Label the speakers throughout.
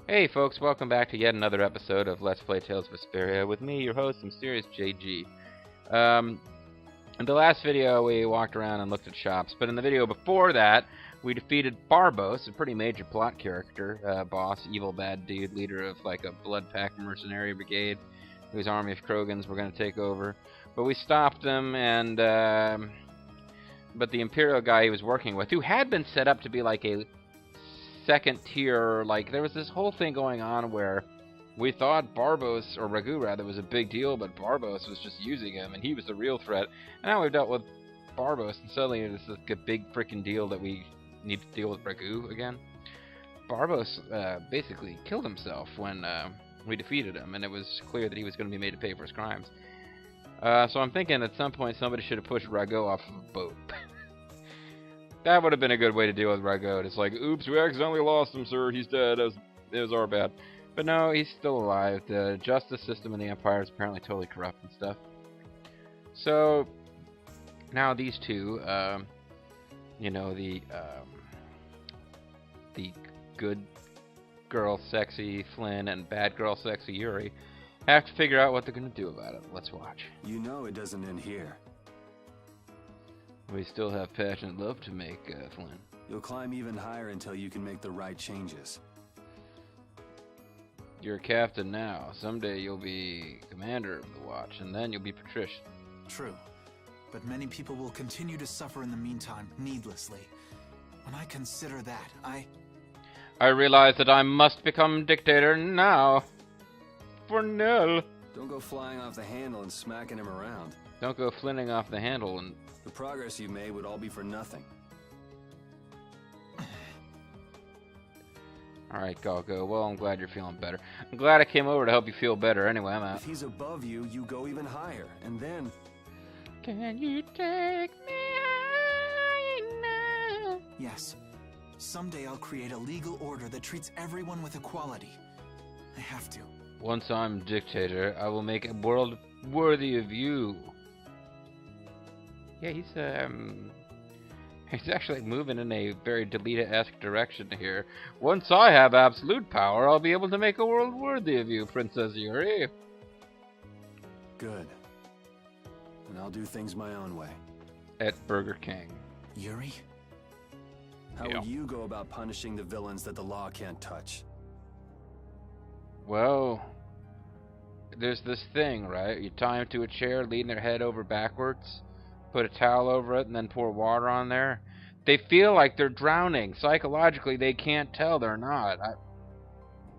Speaker 1: Hey folks, welcome back to yet another episode of Let's Play Tales of Vesperia with me, your host, Mysterious JG. In the last video we walked around and looked at shops, but in the video before that we defeated Barbos, a pretty major plot character, boss, evil bad dude, leader of like a blood pack mercenary brigade whose army of Krogans were going to take over. But we stopped him, and but the Imperial guy he was working with, who had been set up to be like a second tier, like there was this whole thing going on where we thought Barbos, or Ragu rather, was a big deal, but Barbos was just using him and he was the real threat. And now we've dealt with Barbos and suddenly it's like a big freaking deal that we need to deal with Ragu again. Barbos basically killed himself when we defeated him, and it was clear that he was going to be made to pay for his crimes. So I'm thinking at some point somebody should have pushed Ragu off of a boat. That would have been a good way to deal with Ragu. It's like, oops, we accidentally lost him, sir. He's dead. It was our bad. But no, he's still alive. The justice system in the Empire is apparently totally corrupt and stuff. So, now these two, you know, the good girl sexy Flynn and bad girl sexy Yuri, have to figure out what they're going to do about it. Let's watch.
Speaker 2: You know it doesn't end here.
Speaker 1: We still have passionate love to make, Flynn.
Speaker 2: You'll climb even higher until you can make the right changes.
Speaker 1: You're a captain now. Someday you'll be commander of the watch, and then you'll be patrician.
Speaker 3: True, but many people will continue to suffer in the meantime, needlessly. When I consider that, I
Speaker 1: realize that I must become dictator now. For Nell.
Speaker 2: Don't go flying off the handle and smacking him around.
Speaker 1: Don't go flinning off the handle and...
Speaker 2: The progress you've made would all be for nothing.
Speaker 1: Alright, go. Well, I'm glad you're feeling better. I'm glad I came over to help you feel better. Anyway, I'm out.
Speaker 2: If he's above you, you go even higher, and then...
Speaker 1: Can you take me high now?
Speaker 3: Yes. Someday I'll create a legal order that treats everyone with equality. I have to.
Speaker 1: Once I'm dictator, I will make a world worthy of you. Yeah, he's actually moving in a very Delita-esque direction here. Once I have absolute power, I'll be able to make a world worthy of you, Princess Yuri.
Speaker 2: Good. And I'll do things my own way.
Speaker 1: At Burger King.
Speaker 3: Yuri?
Speaker 2: How would you go about punishing the villains that the law can't touch?
Speaker 1: Well, there's this thing, right? You tie them to a chair, lean their head over backwards, put a towel over it, and then pour water on there. They feel like they're drowning. Psychologically, they can't tell they're not.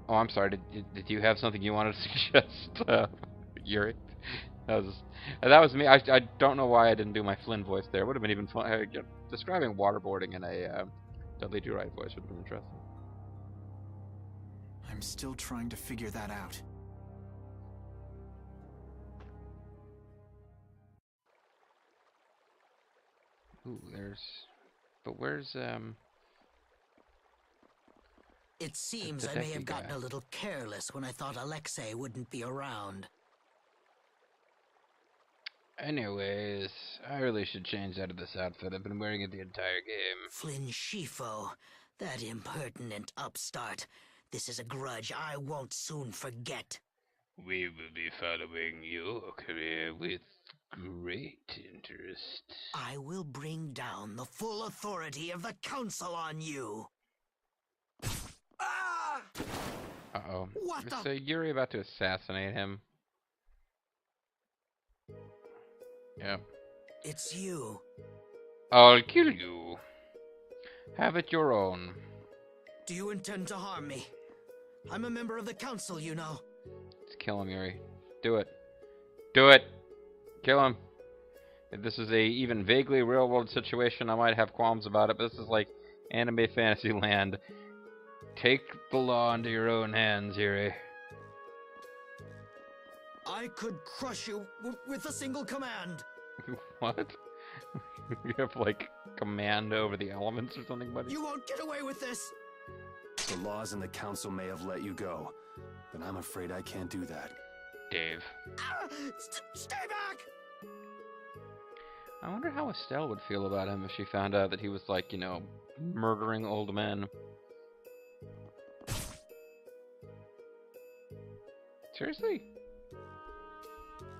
Speaker 1: Oh, I'm sorry. Did you have something you wanted to suggest, Yuri? That was me. I don't know why I didn't do my Flynn voice there. It would have been even fun. Describing waterboarding in a Dudley Do-Right voice would have been interesting.
Speaker 3: I'm still trying to figure that out.
Speaker 1: Ooh, but where's
Speaker 4: It seems I may have gotten a little careless when I thought Alexei wouldn't be around.
Speaker 1: Anyways, I really should change out of this outfit. I've been wearing it the entire game.
Speaker 4: Flynn Schifo, that impertinent upstart. This is a grudge I won't soon forget.
Speaker 1: We will be following your career with great interest.
Speaker 4: I will bring down the full authority of the Council on you. Ah!
Speaker 1: Uh-oh.
Speaker 4: What the...
Speaker 1: So Yuri about to assassinate him. Yeah.
Speaker 4: It's you.
Speaker 1: I'll kill you. Have it your own.
Speaker 4: Do you intend to harm me? I'm a member of the Council, you know.
Speaker 1: Let's kill him, Yuri. Do it. Do it. Kill him. If this is a even vaguely real-world situation, I might have qualms about it, but this is like anime fantasy land. Take the law into your own hands, Yuri.
Speaker 4: I could crush you with a single command.
Speaker 1: What? You have, like, command over the elements or something, buddy?
Speaker 4: You won't get away with this.
Speaker 2: The laws and the council may have let you go, but I'm afraid I can't do that.
Speaker 1: Dave.
Speaker 4: Stay back!
Speaker 1: I wonder how Estelle would feel about him if she found out that he was, like, you know, murdering old men. Seriously?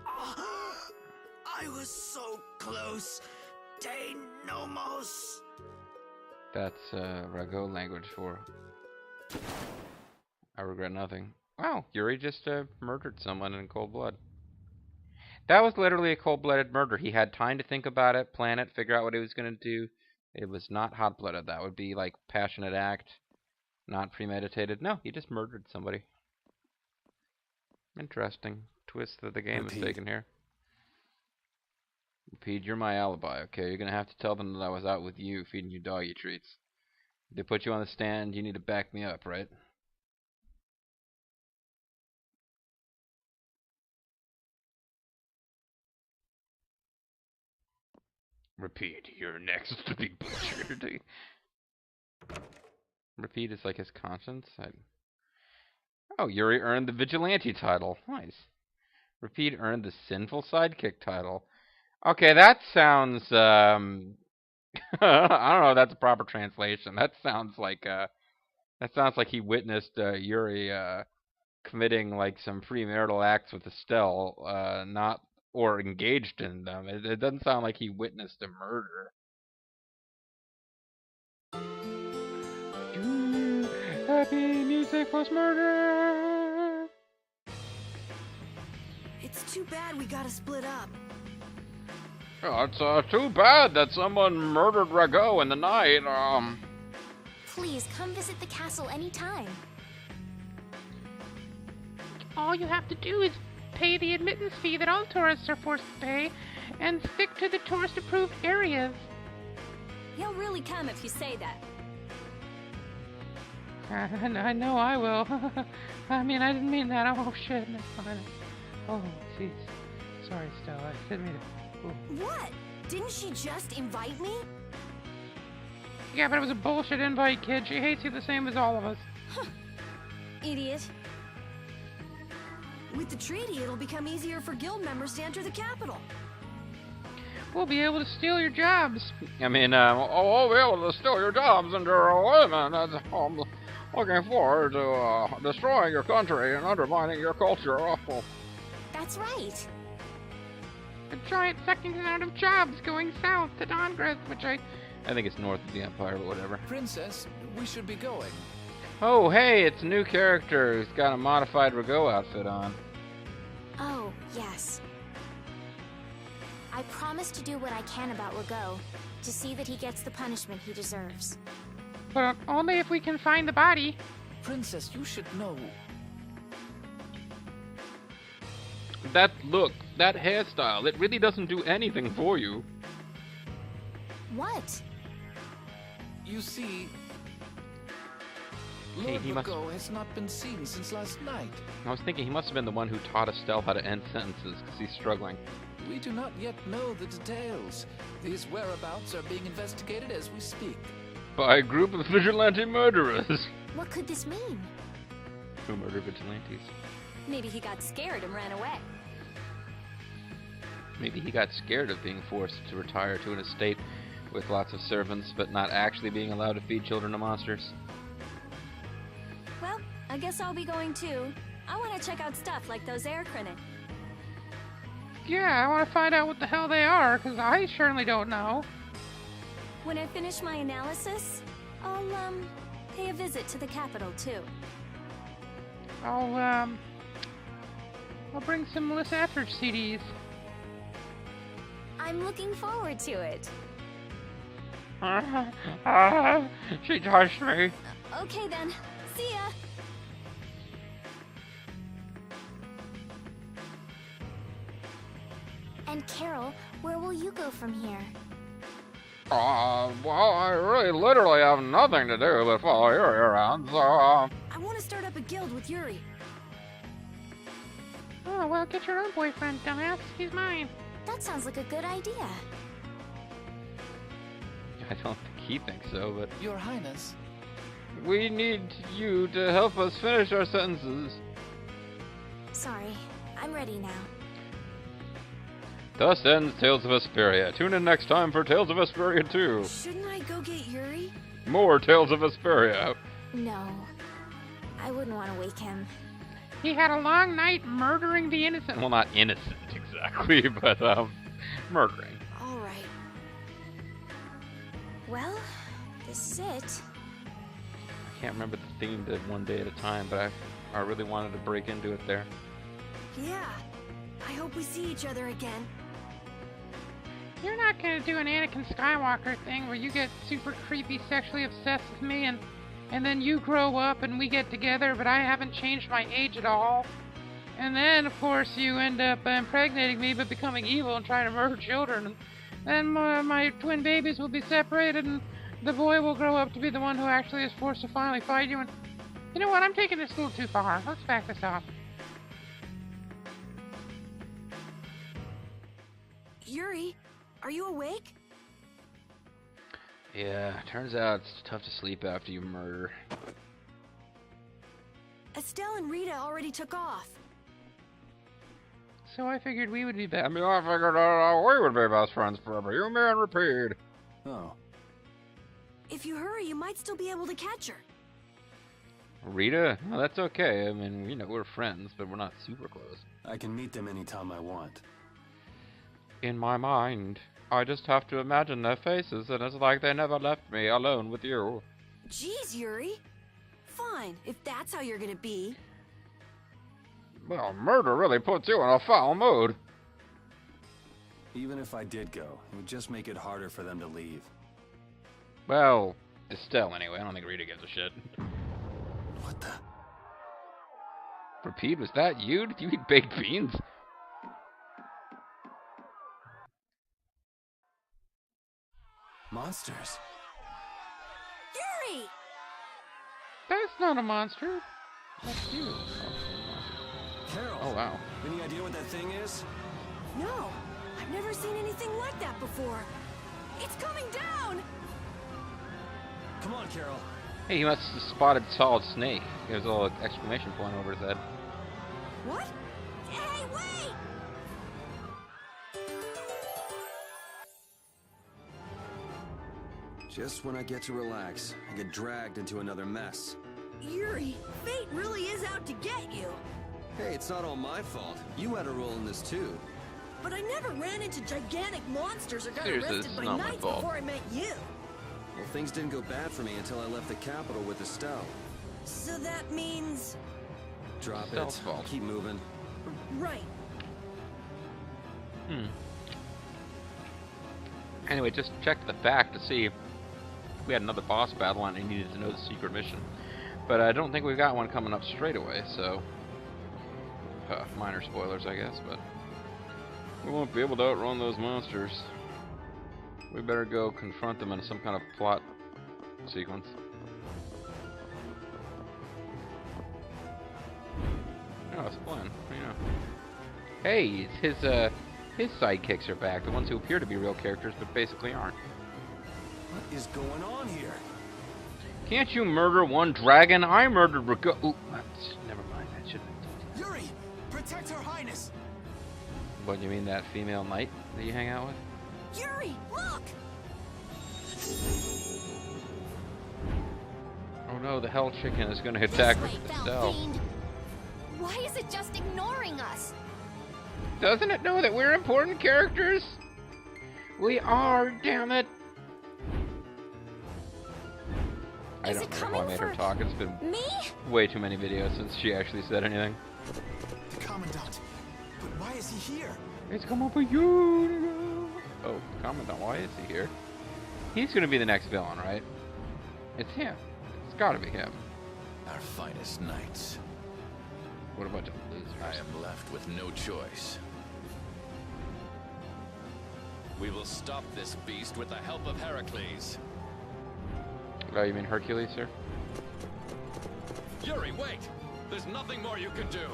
Speaker 4: I was so close. De nomos.
Speaker 1: That's Rago language for I regret nothing. Wow, Yuri just murdered someone in cold blood. That was literally a cold-blooded murder. He had time to think about it, plan it, figure out what he was going to do. It was not hot-blooded. That would be like passionate act, not premeditated. No, he just murdered somebody. Interesting twist that the game has taken here. Repeat, you're my alibi, okay? You're going to have to tell them that I was out with you, feeding you doggy treats. If they put you on the stand, you need to back me up, right? Repeat, you're next to be butchered. Repeat is like his conscience. Oh, Yuri earned the vigilante title. Nice. Repeat earned the sinful sidekick title. Okay, that sounds I don't know if that's a proper translation. That sounds like he witnessed Yuri committing like some premarital acts with Estelle, not or engaged in them. It doesn't sound like he witnessed a murder. Happy music plus murder.
Speaker 5: It's too bad we gotta split up.
Speaker 1: Oh, it's too bad that someone murdered Rago in the night.
Speaker 6: Please come visit the castle anytime.
Speaker 7: All you have to do is pay the admittance fee that all tourists are forced to pay, and stick to the tourist-approved areas.
Speaker 5: He'll really come if you say that.
Speaker 7: I know I will. I mean, I didn't mean that. Oh, shit. That's fine. Oh, jeez. Sorry, Stella. I didn't mean to... Ooh.
Speaker 5: What? Didn't she just invite me?
Speaker 7: Yeah, but it was a bullshit invite, kid. She hates you the same as all of us.
Speaker 5: Idiot. With the treaty, it'll become easier for guild members to enter the capital.
Speaker 7: We'll be able to steal your jobs.
Speaker 1: I mean, we'll be able to steal your jobs and your women. I'm looking forward to destroying your country and undermining your culture. Oh.
Speaker 6: That's right.
Speaker 7: A giant sucking out of jobs going south to Dongreth, which I
Speaker 1: think it's north of the Empire, but whatever.
Speaker 8: Princess, we should be going.
Speaker 1: Oh, hey, it's a new character who's got a modified Rago outfit on.
Speaker 6: Oh, yes. I promise to do what I can about Rago, to see that he gets the punishment he deserves.
Speaker 7: But only if we can find the body.
Speaker 8: Princess, you should know.
Speaker 1: That look, that hairstyle, it really doesn't do anything for you.
Speaker 6: What?
Speaker 8: You see,
Speaker 1: Hey,
Speaker 8: Lord
Speaker 1: he must...
Speaker 8: Rago has not been seen since last night.
Speaker 1: I was thinking he must have been the one who taught Estelle how to end sentences, because he's struggling.
Speaker 8: We do not yet know the details. These whereabouts are being investigated as we speak.
Speaker 1: By a group of vigilante murderers.
Speaker 6: What could this mean?
Speaker 1: Who murder vigilantes?
Speaker 5: Maybe he got scared and ran away.
Speaker 1: Maybe he got scared of being forced to retire to an estate with lots of servants, but not actually being allowed to feed children to monsters.
Speaker 5: Well, I guess I'll be going too. I want to check out stuff like those air crenid.
Speaker 7: Yeah, I want to find out what the hell they are, because I certainly don't know.
Speaker 5: When I finish my analysis, I'll, pay a visit to the capital too.
Speaker 7: I'll bring some Melissa Etheridge CDs.
Speaker 5: I'm looking forward to it.
Speaker 7: She touched me.
Speaker 5: Okay then. See ya!
Speaker 6: And Carol, where will you go from here?
Speaker 1: Well, I really literally have nothing to do but follow Yuri around, so,
Speaker 5: I want to start up a guild with Yuri.
Speaker 7: Oh, well, get your own boyfriend, dumbass. He's mine.
Speaker 6: That sounds like a good idea.
Speaker 1: I don't think he thinks so, but...
Speaker 8: Your Highness.
Speaker 1: We need you to help us finish our sentences.
Speaker 6: Sorry, I'm ready now.
Speaker 1: Thus ends Tales of Vesperia. Tune in next time for Tales of Vesperia 2.
Speaker 5: Shouldn't I go get Yuri?
Speaker 1: More Tales of Vesperia.
Speaker 6: No, I wouldn't want to wake him.
Speaker 7: He had a long night murdering the innocent.
Speaker 1: Well, not innocent exactly, but murdering.
Speaker 6: All right. Well, this is it.
Speaker 1: I can't remember the theme to One Day at a Time, but I really wanted to break into it there.
Speaker 5: Yeah. I hope we see each other again.
Speaker 7: You're not gonna do an Anakin Skywalker thing where you get super creepy sexually obsessed with me and then you grow up and we get together, but I haven't changed my age at all. And then, of course, you end up impregnating me but becoming evil and trying to murder children. And then my twin babies will be separated and the boy will grow up to be the one who actually is forced to finally fight you. And you know what? I'm taking this a little too far. Let's back this off.
Speaker 5: Yuri, are you awake?
Speaker 1: Yeah, turns out it's tough to sleep after you murder.
Speaker 5: Estelle and Rita already took off.
Speaker 7: So I figured we would be better.
Speaker 1: I mean, I figured we would be best friends forever. You, me, and repeat.
Speaker 2: Oh.
Speaker 5: If you hurry, you might still be able to catch her.
Speaker 1: Rita? No, that's okay. I mean, you know, we're friends, but we're not super close.
Speaker 2: I can meet them anytime I want.
Speaker 1: In my mind, I just have to imagine their faces, and it's like they never left me alone with you.
Speaker 5: Jeez, Yuri. Fine, if that's how you're gonna be.
Speaker 1: Well, murder really puts you in a foul mood.
Speaker 2: Even if I did go, it would just make it harder for them to leave.
Speaker 1: Well, Estelle anyway. I don't think Rita gives a shit.
Speaker 2: What the?
Speaker 1: Repeat, was that you? Did you eat baked beans?
Speaker 2: Monsters.
Speaker 5: Yuri!
Speaker 7: That's not a monster. That's you.
Speaker 2: Carol!
Speaker 1: Oh, wow.
Speaker 2: Any idea what that thing is?
Speaker 5: No, I've never seen anything like that before. It's coming down!
Speaker 2: Come on, Carol.
Speaker 1: Hey, he must have spotted Solid Snake. There's a little exclamation point over his head.
Speaker 5: What? Hey, wait!
Speaker 2: Just when I get to relax, I get dragged into another mess.
Speaker 5: Yuri, fate really is out to get you.
Speaker 2: Hey, it's not all my fault. You had a role in this too.
Speaker 5: But I never ran into gigantic monsters or got
Speaker 1: Seriously,
Speaker 5: arrested
Speaker 1: this is
Speaker 5: by
Speaker 1: not my
Speaker 5: knights
Speaker 1: fault.
Speaker 5: before I met you.
Speaker 2: Well, things didn't go bad for me until I left the capital with Estelle.
Speaker 5: So that means...
Speaker 2: Drop
Speaker 1: Estelle's
Speaker 2: it.
Speaker 1: fault.
Speaker 2: Keep moving.
Speaker 5: Right.
Speaker 1: Anyway, just checked the back to see if we had another boss battle and I needed to know the secret mission. But I don't think we've got one coming up straight away, so... minor spoilers, I guess, but... we won't be able to outrun those monsters. We better go confront them in some kind of plot sequence. Oh, it's fun. You know. Hey, his sidekicks are back. The ones who appear to be real characters, but basically aren't.
Speaker 2: What is going on here?
Speaker 1: Can't you murder one dragon? I murdered Rago. Ooh, never mind. I shouldn't have told
Speaker 3: Yuri! Protect Her Highness!
Speaker 1: you. What, you mean that female knight that you hang out with?
Speaker 5: Yuri, look!
Speaker 1: Oh no, the hell chicken is going to attack
Speaker 6: This way, foul
Speaker 1: Estelle.
Speaker 6: fiend. Why is it just ignoring us?
Speaker 1: Doesn't it know that we're important characters? We are, damn it. I
Speaker 6: Is
Speaker 1: don't
Speaker 6: it
Speaker 1: remember how I
Speaker 6: coming
Speaker 1: made her
Speaker 6: for
Speaker 1: talk. It's been
Speaker 6: Me?
Speaker 1: way too many videos since she actually said anything.
Speaker 3: Commandant, but why is he here?
Speaker 7: It's coming for you.
Speaker 1: Oh, Commandant, why is he here? He's going to be the next villain, right? It's him. It's got to be him.
Speaker 8: Our finest knights.
Speaker 1: What a bunch of losers.
Speaker 8: I am left with no choice. We will stop this beast with the help of Heracles.
Speaker 1: Oh, you mean Hercules, sir?
Speaker 8: Yuri, wait! There's nothing more you can do!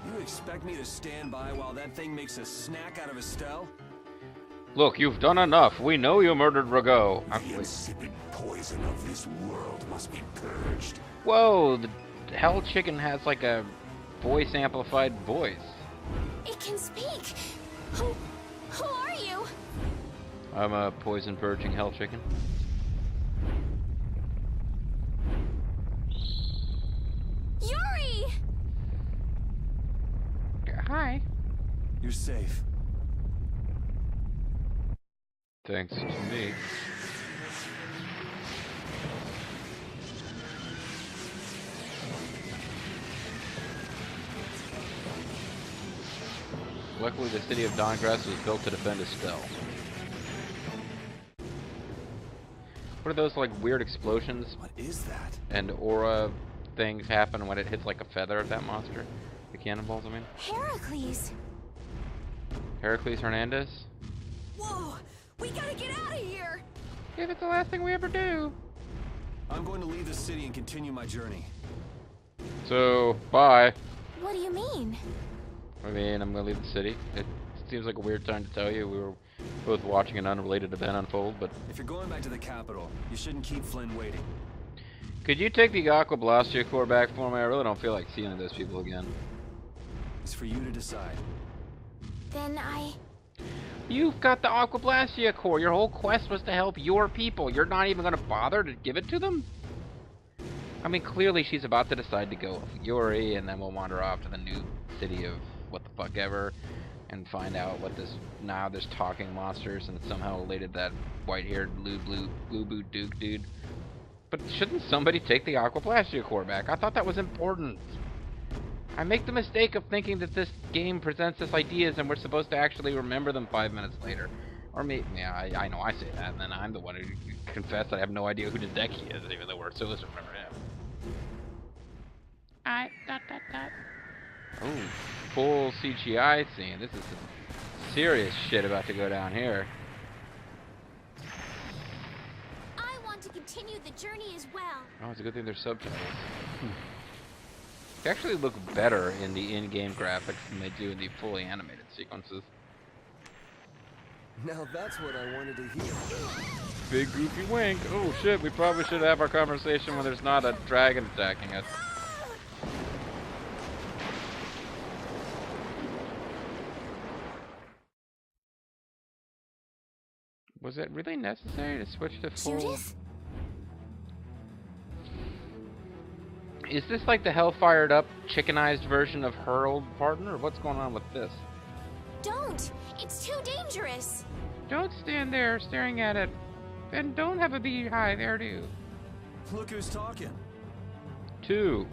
Speaker 2: You expect me to stand by while that thing makes a snack out of Estelle?
Speaker 1: Look, you've done enough. We know you murdered Rago.
Speaker 9: The insipid poison of this world must be purged.
Speaker 1: Whoa, the hell chicken has like a voice amplified voice.
Speaker 6: It can speak. Who are you?
Speaker 1: I'm a poison purging hell chicken.
Speaker 6: Yuri!
Speaker 2: You're safe.
Speaker 1: Thanks to me. Luckily, the city of Dongrass was built to defend Estelle. What are those, like, weird explosions?
Speaker 2: What is that?
Speaker 1: And aura things happen when it hits, like, a feather at that monster? The cannonballs, I mean?
Speaker 6: Heracles!
Speaker 1: Heracles Hernandez?
Speaker 5: Whoa! We gotta get out of here!
Speaker 7: If it's the last thing we ever do.
Speaker 2: I'm going to leave the city and continue my journey.
Speaker 1: So, bye.
Speaker 6: What do you mean?
Speaker 1: I mean, I'm gonna leave the city. It seems like a weird time to tell you. We were both watching an unrelated event unfold, but...
Speaker 2: If you're going back to the capital, you shouldn't keep Flynn waiting.
Speaker 1: Could you take the aqua blastia core back for me? I really don't feel like seeing those people again.
Speaker 2: It's for you to decide.
Speaker 6: Then
Speaker 1: You've got the aqua blastia core. Your whole quest was to help your people. You're not even gonna bother to give it to them? I mean, clearly she's about to decide to go with Yuri, and then we'll wander off to the new city of what the fuck ever, and find out what this, now there's talking monsters, and it's somehow related to that white-haired blue Duke dude. But shouldn't somebody take the aqua blastia core back? I thought that was important. I make the mistake of thinking that this game presents us ideas and we're supposed to actually remember them 5 minutes later. Or maybe, yeah, I know I say that, and then I'm the one who confessed that I have no idea who Deki is, even though we're supposed to remember him. Oh, full CGI scene. This is some serious shit about to go down here.
Speaker 6: I want to continue the journey as well.
Speaker 1: Oh, it's a good thing there's subtitles. They actually look better in the in-game graphics than they do in the fully animated sequences.
Speaker 2: Now that's what I wanted to hear.
Speaker 1: Big goofy wink. Oh shit, we probably should have our conversation when there's not a dragon attacking us. Was it really necessary to switch to full?
Speaker 6: Judith?
Speaker 1: Is this like the hell-fired up, chickenized version of her old partner, or what's going on with this?
Speaker 6: Don't! It's too dangerous!
Speaker 7: Don't stand there staring at it. And don't have a beehive hairdo.
Speaker 2: Look who's talking.
Speaker 1: 2.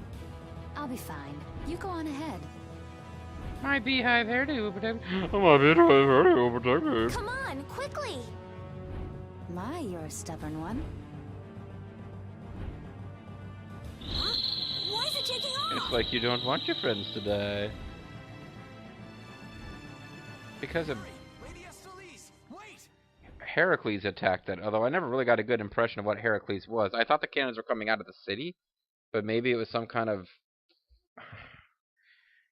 Speaker 5: I'll be fine. You go on ahead.
Speaker 7: My beehive hairdo will protect.
Speaker 1: My beehive hairdo will protect me.
Speaker 6: Come on, quickly!
Speaker 5: My, you're a stubborn one.
Speaker 6: Huh? Why is it taking off?
Speaker 1: It's like you don't want your friends to die. Because of Heracles attacked that, although I never really got a good impression of what Heracles was. I thought the cannons were coming out of the city, but maybe it was some kind of...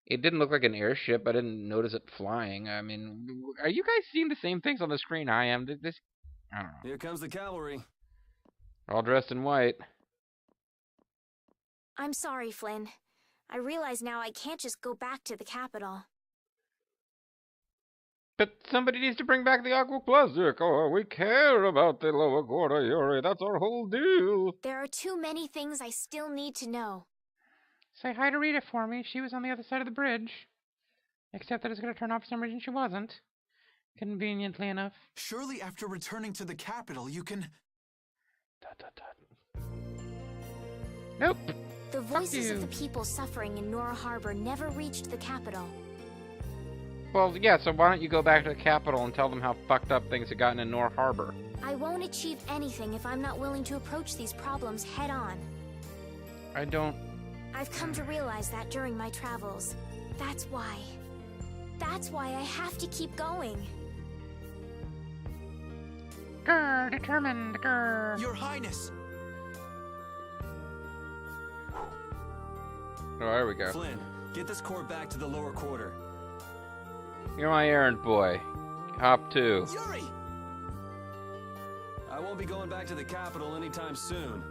Speaker 1: It didn't look like an airship. I didn't notice it flying. I mean, are you guys seeing the same things on the screen I am? This, I don't know.
Speaker 2: Here comes the cavalry.
Speaker 1: All dressed in white.
Speaker 6: I'm sorry, Flynn. I realize now I can't just go back to the capital.
Speaker 1: But somebody needs to bring back the aqua plastic. Oh, we care about the lower quarter, Yuri. That's our whole deal.
Speaker 6: There are too many things I still need to know.
Speaker 7: Say hi to Rita for me. She was on the other side of the bridge. Except that it's going to turn off for some reason she wasn't. Conveniently enough.
Speaker 3: Surely after returning to the capital, you can...
Speaker 7: Nope.
Speaker 6: The voices
Speaker 7: you.
Speaker 6: of the people suffering in Nora Harbor never reached the capital.
Speaker 1: Well, yeah, so why don't you go back to the capital and tell them how fucked up things have gotten in Nor Harbor?
Speaker 6: I won't achieve anything if I'm not willing to approach these problems head on.
Speaker 1: I don't...
Speaker 6: I've come to realize that during my travels. That's why. That's why I have to keep going.
Speaker 7: Grr, determined, grr.
Speaker 3: Your Highness!
Speaker 1: Oh, there we go.
Speaker 2: Flynn, get this core back to the lower quarter.
Speaker 1: You're my errand boy. Hop 2.
Speaker 3: Yuri!
Speaker 2: I won't be going back to the capital anytime soon.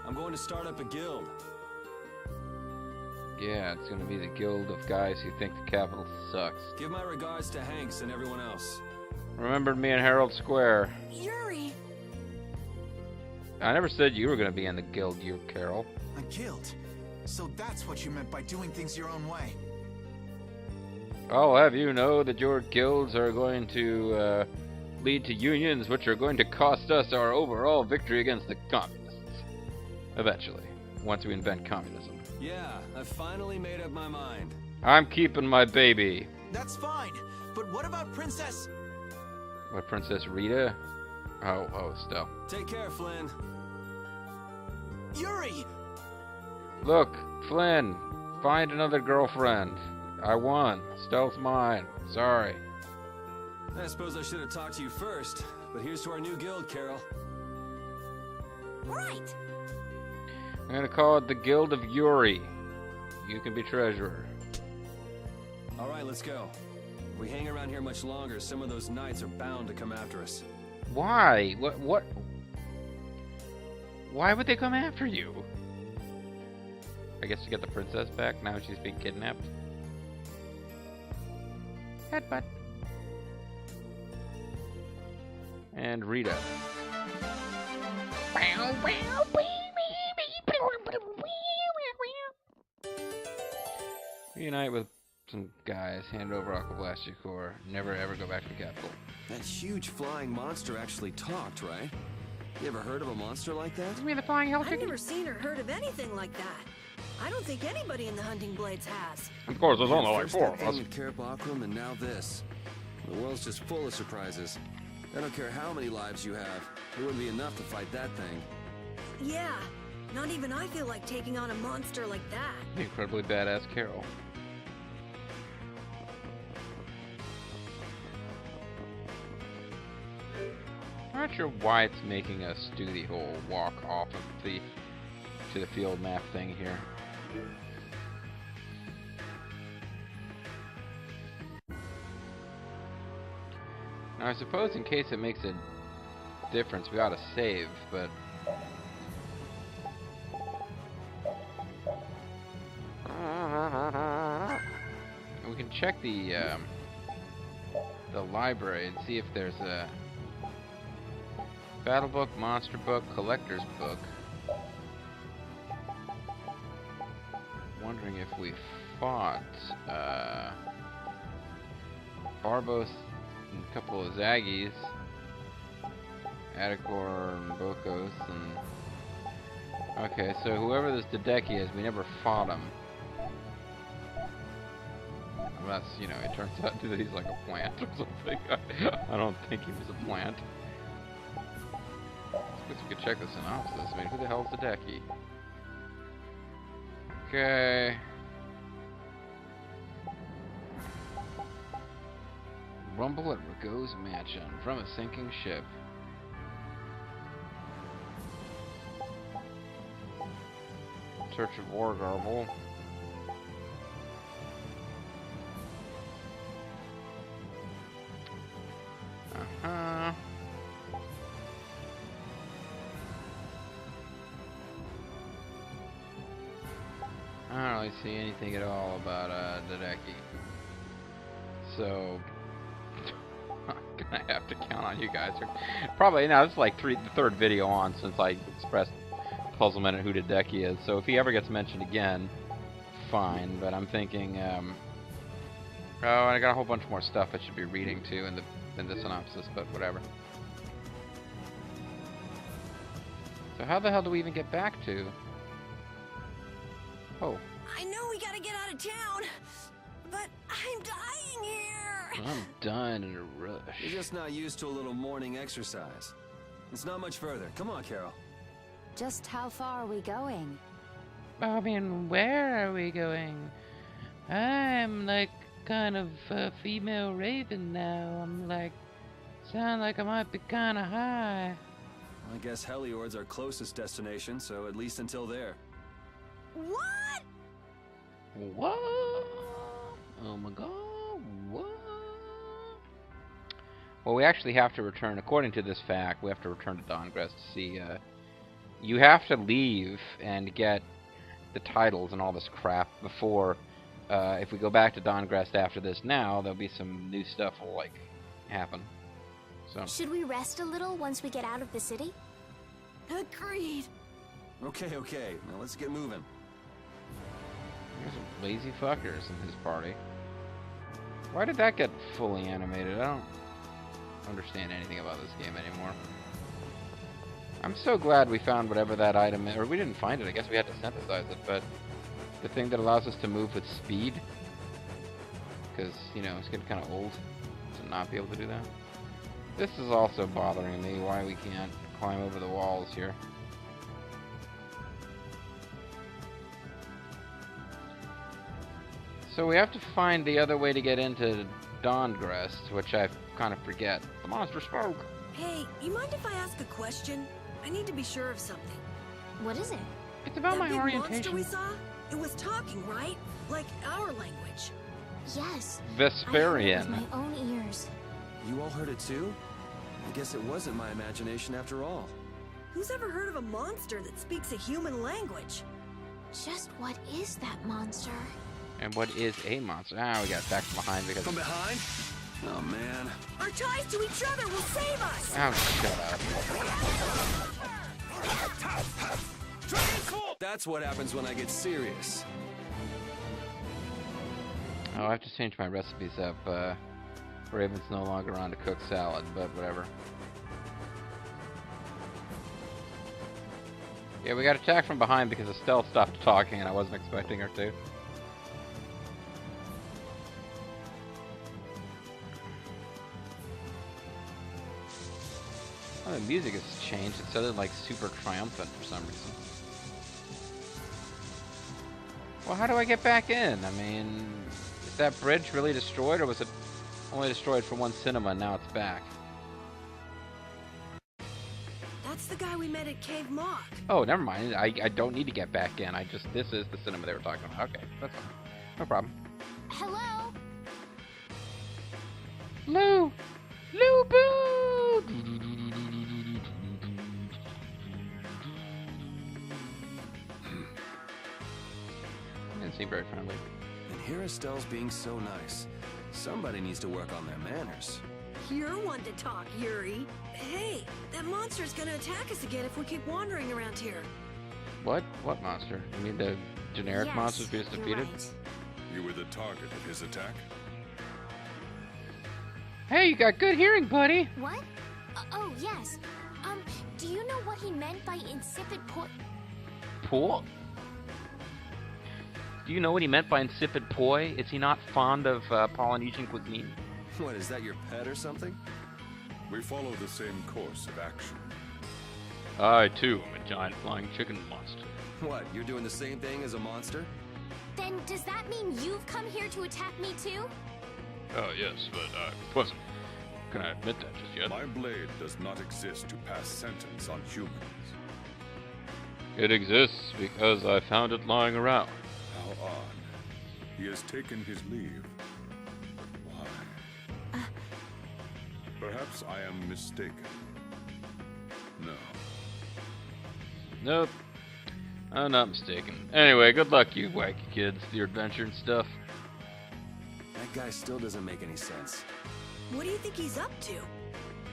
Speaker 2: I'm going to start up a guild.
Speaker 1: Yeah, it's gonna be the guild of guys who think the capital sucks.
Speaker 2: Give my regards to Hanks and everyone else.
Speaker 1: Remember me in Herald Square.
Speaker 6: Yuri!
Speaker 1: I never said you were gonna be in the guild, you Carol.
Speaker 3: A guild? So that's what you meant by doing things your own way.
Speaker 1: I'll have you know that your guilds are going to lead to unions which are going to cost us our overall victory against the communists. Eventually, once we invent communism.
Speaker 2: Yeah, I finally made up my mind.
Speaker 1: I'm keeping my baby.
Speaker 3: That's fine, but what about Princess?
Speaker 1: What, Princess Rita? Oh, Stell.
Speaker 2: Take care, Flynn.
Speaker 3: Yuri!
Speaker 1: Look, Flynn, find another girlfriend. I won. Stell's mine. Sorry.
Speaker 2: I suppose I should have talked to you first, but here's to our new guild, Carol.
Speaker 6: Right.
Speaker 1: I'm gonna call it the Guild of Yuri. You can be treasurer.
Speaker 2: All right, let's go. If we hang around here much longer, some of those knights are bound to come after us.
Speaker 1: Why? What? Why would they come after you? I guess to get the princess back now she's being kidnapped.
Speaker 7: Headbutt.
Speaker 1: And Rita. Reunite with some guys, hand over aqua blastia core, never ever go back to the capital.
Speaker 2: That huge flying monster actually talked, right? You ever heard of a monster like that?
Speaker 7: You mean the flying hell
Speaker 10: I've
Speaker 7: chicken?
Speaker 10: never seen or heard of anything like that. I don't think anybody in the Hunting Blades has.
Speaker 1: Of course, there's only like
Speaker 2: First
Speaker 1: 4
Speaker 2: that
Speaker 1: of
Speaker 2: thing
Speaker 1: us.
Speaker 2: with Carabakram, and now this. The world's just full of surprises. I don't care how many lives you have. It wouldn't be enough to fight that thing.
Speaker 10: Yeah, not even I feel like taking on a monster like that.
Speaker 1: The incredibly badass Carol. I'm not sure why it's making us do the whole walk off of the to the field map thing here. Now I suppose in case it makes a difference we ought to save, but we can check the library and see if there's a battle book, monster book, collector's book. Wondering if we fought Barbos and a couple of Zaggies, Atticor and Bokos, and okay, so whoever this Dedeki is, we never fought him. Unless, you know, it turns out that he's like a plant or something. I don't think he was a plant. I guess we could check the synopsis. I mean, who the hell's Dedeki? Okay. Rumble at Rago's mansion from a sinking ship. Search of War Garble. Uh-huh. I don't really see anything at all about Dedeki. So I'm gonna have to count on you guys. Probably now this is like the third video on since I expressed puzzlement at who Dedeki is. So if he ever gets mentioned again, fine. But I'm thinking, oh, I got a whole bunch more stuff I should be reading too in the synopsis, but whatever. So how the hell do we even get back to? Oh.
Speaker 10: I know we gotta get out of town, but I'm dying here.
Speaker 1: I'm dying in a rush.
Speaker 2: You're just not used to a little morning exercise. It's not much further. Come on, Carol.
Speaker 6: Just how far are we going?
Speaker 7: I mean, where are we going? I'm like kind of a female raven now. I'm like, sound like I might be kind of high.
Speaker 2: I guess Heliord's our closest destination, so at least until there.
Speaker 10: What?
Speaker 1: What? Oh my god, what? Well, we actually have to return, according to this fact, we have to return to Dawngrest to see, you have to leave and get the titles and all this crap before, if we go back to Dawngrest after this now, there'll be some new stuff will, like, happen. So.
Speaker 6: Should we rest a little once we get out of the city?
Speaker 10: Agreed.
Speaker 2: Okay, now let's get moving.
Speaker 1: There's some lazy fuckers in his party. Why did that get fully animated? I don't understand anything about this game anymore. I'm so glad we found whatever that item is. Or we didn't find it. I guess we had to synthesize it. But the thing that allows us to move with speed. Because, you know, it's getting kind of old to not be able to do that. This is also bothering me. Why we can't climb over the walls here. So we have to find the other way to get into Dawngrest, which I kind of forget. The monster spoke!
Speaker 10: Hey, you mind if I ask a question? I need to be sure of something.
Speaker 6: What is it?
Speaker 7: It's about my
Speaker 10: That big
Speaker 7: orientation.
Speaker 10: monster we saw? It was talking, right? Like our language.
Speaker 6: Yes.
Speaker 1: Vesperian.
Speaker 6: I heard it with my own ears.
Speaker 2: You all heard it too? I guess it wasn't my imagination after all.
Speaker 10: Who's ever heard of a monster that speaks a human language?
Speaker 6: Just what is that monster?
Speaker 1: And what is a monster? Ah, we got attacked from behind because...
Speaker 2: From behind? Oh, man.
Speaker 10: Our ties to each other will save us!
Speaker 1: Oh, shut up.
Speaker 2: That's what happens when I get serious.
Speaker 1: Oh, I have to change my recipes up. Raven's no longer on to cook salad, but whatever. Yeah, we got attacked from behind because Estelle stopped talking and I wasn't expecting her to. Oh, the music has changed. It sounded like super triumphant for some reason. Well, how do I get back in? I mean, is that bridge really destroyed, or was it only destroyed for one cinema and now it's back?
Speaker 10: That's the guy we met at Cave Mock.
Speaker 1: Oh, never mind. I don't need to get back in. This is the cinema they were talking about. Okay, that's fine. No problem.
Speaker 6: Hello?
Speaker 1: Lou! Lou Boo! Didn't seem very friendly.
Speaker 2: And here Estelle's being so nice. Somebody needs to work on their manners.
Speaker 10: You're one to talk, Yuri. Hey, that monster's gonna attack us again if we keep wandering around here.
Speaker 1: What? What monster? You mean the generic
Speaker 6: Yes,
Speaker 1: monsters we just
Speaker 6: you're
Speaker 1: defeated?
Speaker 6: right.
Speaker 9: You were the target of his attack?
Speaker 7: Hey, you got good hearing, buddy.
Speaker 6: What? Oh, yes. Do you know what he meant by insipid
Speaker 1: Poi? Do you know what he meant by insipid poi? Is he not fond of Polynesian cuisine?
Speaker 2: What, is that your pet or something?
Speaker 9: We follow the same course of action.
Speaker 1: I, too, am a giant flying chicken monster.
Speaker 2: What, you're doing the same thing as a monster?
Speaker 6: Then does that mean you've come here to attack me too?
Speaker 1: Oh, yes, but I wasn't gonna admit that just yet.
Speaker 9: My blade does not exist to pass sentence on humans.
Speaker 1: It exists because I found it lying around.
Speaker 9: How odd. He has taken his leave. Why? Perhaps I am mistaken. No.
Speaker 1: Nope. I'm not mistaken. Anyway, good luck, you wacky kids, with your adventure and stuff.
Speaker 2: That guy still doesn't make any sense.
Speaker 10: What do you think he's up to?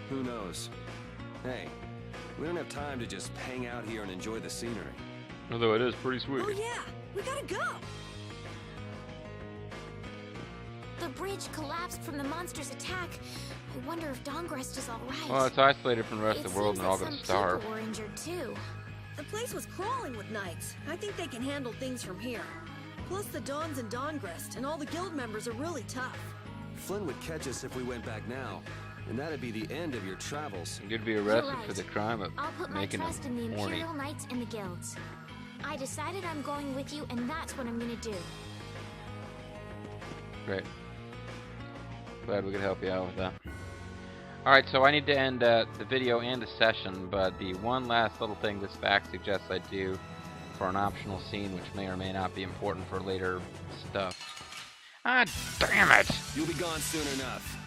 Speaker 2: Who knows? Hey, we don't have time to just hang out here and enjoy the scenery.
Speaker 1: Although it is pretty sweet.
Speaker 10: Oh yeah, we gotta go.
Speaker 6: The bridge collapsed from the monster's attack. I wonder if Dawngrest is all right.
Speaker 1: Well, it's isolated from the rest of the world and they're all
Speaker 6: seems
Speaker 1: gonna
Speaker 6: like
Speaker 1: starve.
Speaker 6: some people were injured too.
Speaker 10: The place was crawling with knights. I think they can handle things from here. Plus the Dawns and Dawngrest and all the guild members are really tough.
Speaker 2: Flynn would catch us if we went back now, and that'd be the end of your travels.
Speaker 1: You'd be arrested
Speaker 6: You're right.
Speaker 1: for the crime of
Speaker 6: I'll put my
Speaker 1: making
Speaker 6: trust in the
Speaker 1: them horny.
Speaker 6: Imperial Knights and the guilds. I decided I'm going with you, and that's what I'm gonna do.
Speaker 1: Great. Glad we could help you out with that. Alright, so I need to end the video and the session, but the one last little thing this fact suggests I do for an optional scene, which may or may not be important for later stuff. Ah, damn it!
Speaker 2: You'll be gone soon enough.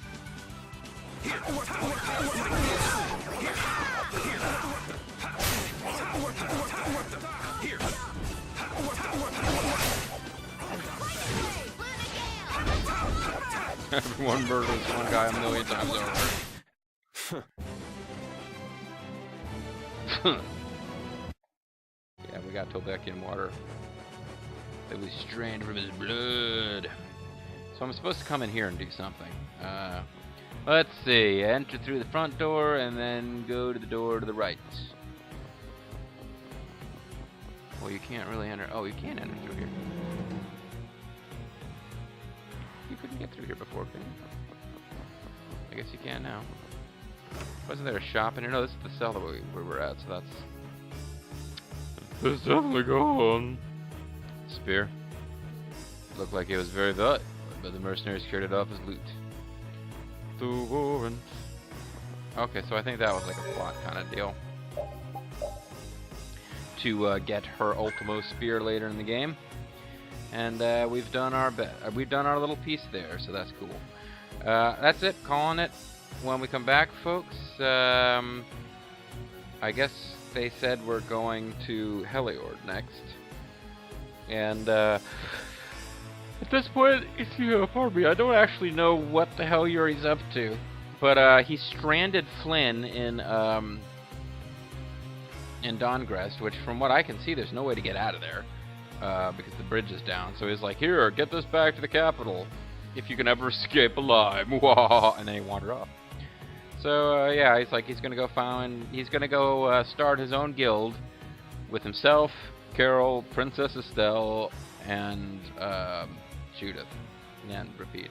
Speaker 1: Everyone murders one guy a million times over. Yeah, we got Tobekian water that was strained from his blood. So I'm supposed to come in here and do something. Let's see. Enter through the front door and then go to the door to the right. Well, you can't really enter. Oh, you can enter through here. You couldn't get through here before, could you? I guess you can now. Wasn't there a shop in here? No, this is the cell that where we're at, so that's... It's definitely gone. Spear. Looked like it was very valuable, but the mercenaries carried it off as loot. Too boring. Okay, so I think that was like a plot kind of deal. To get her Ultimo Spear later in the game. And we've done our we've done our little piece there, so that's cool. That's it, calling it. When we come back, folks, I guess they said we're going to Heliord next. And at this point, pardon me, I don't actually know what the hell Yuri's up to. But he stranded Flynn in Dongrest, which from what I can see, there's no way to get out of there. Because the bridge is down. So he's like, here, get this back to the capital. If you can ever escape alive. And then he wandered off. So, yeah, he's like, he's gonna go start his own guild with himself, Carol, Princess Estelle, and Judith. And repeat.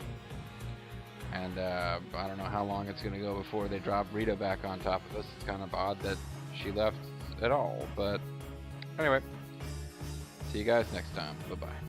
Speaker 1: And I don't know how long it's gonna go before they drop Rita back on top of us. It's kind of odd that she left at all, but anyway. See you guys next time. Bye-bye.